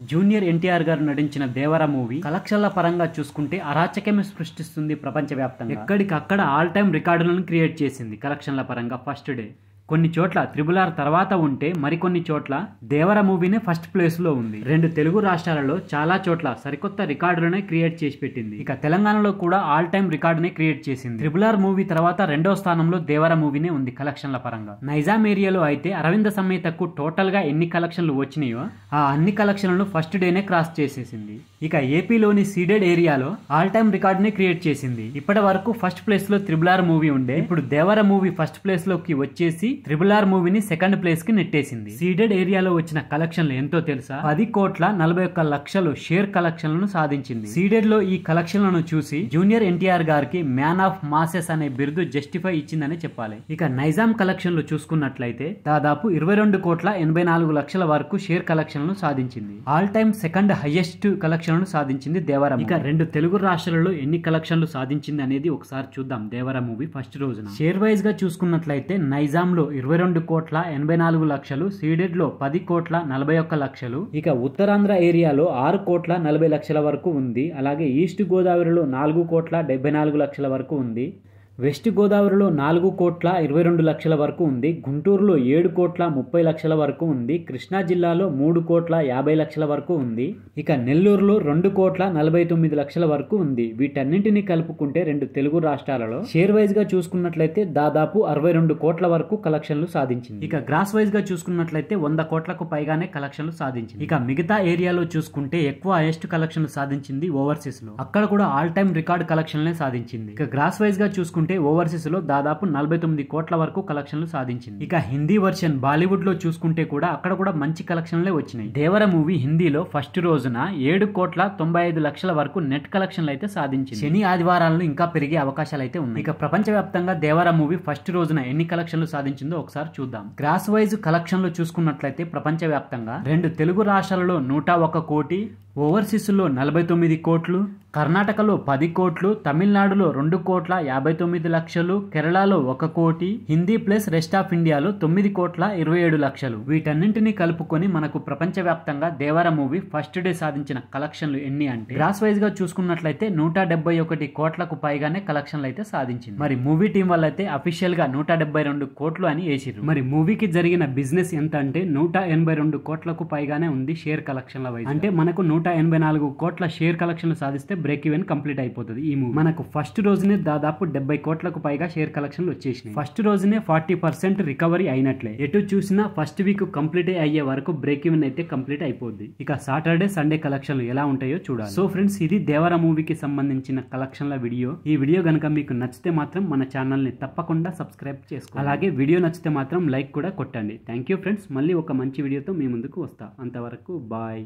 Junior NTR గారు నటించిన దేవర movie కలెక్షన్ల పరంగా చూసుకుంటే అరాచకమే సృష్టిస్తుంది ప్రపంచవ్యాప్తంగా. ఎక్కడికక్కడ ఆల్ టైమ్ రికార్డులను క్రియేట్ చేసింది కలెక్షన్ల పరంగా ఫస్ట్ డే. కొన్ని చోట్ల RRR తర్వాత ఉంటే మరికొన్ని చోట్ల దేవర మూవీనే ఫస్ట్ ప్లేస్ లో ఉంది. 2 తెలుగు రాష్ట్రాలలో చాలా చోట్ల సరికొత్త రికార్డులనే క్రియేట్ చేసి పెట్టింది. ఇక తెలంగాణలో కూడా ఆల్ టైమ్ రికార్డునే క్రియేట్ చేసింది. RRR మూవీ తర్వాత 2వ స్థానంలో దేవర మూవీనే ఉంది కలెక్షన్ల పరంగా. నైజాం ఏరియాలో అయితే అరవింద సమేతకు టోటల్ గా ఎన్ని కలెక్షన్లు వచ్చినాయో ఆ అన్ని కలెక్షన్లను ఫస్ట్ డేనే క్రాస్ చేసేసింది. ఇక ఏపీలోని సీడెడ్ ఏరియాలో ఆల్ టైమ్ రికార్డునే క్రియేట్ చేసింది. ఇప్పటి వరకు ఫస్ట్ ప్లేస్ లో RRR మూవీ ఉండే, ఇప్పుడు దేవర మూవీ ఫస్ట్ ప్లేస్ లోకి వచ్చేసి RRR మూవీని సెకండ్ ప్లేస్ కి నెట్టేసింది. సీడెడ్ ఏరియాలో వచ్చిన కలెక్షన్లు ఎంతో తెలుసా? 10,41,00,000 షేర్ కలెక్షన్లను సాధించింది. సీడెడ్ లో ఈ కలెక్షన్లను చూసి జూనియర్ ఎన్టీఆర్ గారికి మ్యాన్ ఆఫ్ మాసెస్ అనే బిరుదు జస్టిఫై ఇచ్చిందని చెప్పాలి. ఇక నైజాం కలెక్షన్లు చూసుకున్నట్లయితే దాదాపు 22,84,00,000 వరకు షేర్ కలెక్షన్లను సాధించింది. ఆల్ టైమ్ సెకండ్ హైయెస్ట్ కలెక్షన్లను సాధించింది దేవర. ఇక 2 తెలుగు రాష్ట్రాలలో ఎన్ని కలెక్షన్లు సాధించింది అనేది ఒకసారి చూద్దాం. దేవర మూవీ ఫస్ట్ రోజున షేర్ వైజ్ గా చూసుకున్నట్లయితే నైజాం లో 22,84,00,000, సీడెడ్ లో 10,41,00,000, ఇక ఉత్తరాంధ్ర ఏరియాలో 6,40,00,000 వరకు ఉంది. అలాగే ఈస్ట్ గోదావరిలో 4,74,00,000 వరకు ఉంది. వెస్ట్ గోదావరిలో 4,22,00,000 వరకు ఉంది. గుంటూరులో 7,30,00,000 వరకు ఉంది. కృష్ణా జిల్లాలో 3,50,00,000 వరకు ఉంది. ఇక నెల్లూరులో 2,49,00,000 వరకు ఉంది. వీటన్నింటినీ కలుపుకుంటే 2 తెలుగు రాష్ట్రాలలో షేర్ వైజ్ గా చూసుకున్నట్లయితే దాదాపు 62 కోట్ల వరకు కలెక్షన్లు సాధించింది. ఇక గ్రాస్ వైజ్ గా చూసుకున్నట్లయితే 100 కోట్లకు పైగానే కలెక్షన్లు సాధించింది. ఇక మిగతా ఏరియాలో చూసుకుంటే ఎక్కువ హైయెస్ట్ కలెక్షన్లు సాధించింది ఓవర్సీస్ లో. అక్కడ కూడా ఆల్ టైమ్ రికార్డ్ కలెక్షన్లే సాధించింది. ఇక గ్రాస్ వైజ్ గా చూసుకుంటే ఓవర్సీస్ లో దాదాపు 49 కోట్ల వరకు కలెక్షన్లు సాధించింది. ఇక హిందీ వర్షన్ బాలీవుడ్ లో చూసుకుంటే కూడా అక్కడ కూడా మంచి కలెక్షన్లే వచ్చినాయి. దేవర మూవీ హిందీలో ఫస్ట్ రోజున 7,95,00,000 వరకు నెట్ కలెక్షన్లు అయితే సాధించింది. శని ఆదివారాల్లో ఇంకా పెరిగే అవకాశాలు అయితే ఉన్నాయి. ఇక ప్రపంచవ్యాప్తంగా దేవర మూవీ ఫస్ట్ రోజున ఎన్ని కలెక్షన్లు సాధించిందో ఒకసారి చూద్దాం. గ్రాస్ వైజ్ కలెక్షన్లు చూసుకున్నట్లయితే ప్రపంచవ్యాప్తంగా 2 తెలుగు రాష్ట్రాలలో 101 కోటి, ఓవర్సీస్ లో 49 కోట్లు, కర్ణాటకలో 10 కోట్లు, తమిళనాడులో 2,59,00,000, కేరళలో 1 కోటి, హిందీ ప్లస్ రెస్ట్ ఆఫ్ ఇండియాలో 9,27,00,000. వీటన్నింటినీ కలుపుకొని మనకు ప్రపంచవ్యాప్తంగా దేవర మూవీ ఫస్ట్ డే సాధించిన కలెక్షన్లు ఎన్ని అంటే గ్రాస్ వైజ్ గా చూసుకున్నట్లయితే 171 కోట్లకు పైగానే కలెక్షన్లు అయితే సాధించింది. మరి మూవీ టీం వల్ల అయితే అఫీషియల్ గా 172 కోట్లు అని వేసిరు. మరి మూవీకి జరిగిన బిజినెస్ ఎంత అంటే 182 కోట్లకు పైగానే ఉంది షేర్ కలెక్షన్ల వైజ్. అంటే మనకు 184 కోట్ల షేర్ కలెక్షన్లు సాధిస్తే బ్రేక్ ఈవెన్ కంప్లీట్ అయిపోతుంది. ఈ మూవీ మనకు ఫస్ట్ రోజునే దాదాపు 70 కోట్లకు పైగా షేర్ కలెక్షన్లు వచ్చేసినాయి. ఫస్ట్ రోజునే 40% రికవరీ అయినట్లే. ఎటు చూసినా ఫస్ట్ వీక్ కంప్లీట్ అయ్యే వరకు బ్రేక్ ఈవెన్ అయితే కంప్లీట్ అయిపోద్ది. ఇక సాటర్డే సండే కలెక్షన్లు ఎలా ఉంటాయో చూడాలి. సో ఫ్రెండ్స్, ఇది దేవర మూవీకి సంబంధించిన కలెక్షన్ల వీడియో. ఈ వీడియో గనక మీకు నచ్చితే మాత్రం మన ఛానల్ ని తప్పకుండా సబ్స్క్రైబ్ చేసుకోండి. అలాగే వీడియో నచ్చితే మాత్రం లైక్ కూడా కొట్టండి. Thank you friends. మళ్ళీ ఒక మంచి వీడియోతో మీ ముందుకు వస్తా. అంతవరకు బాయ్.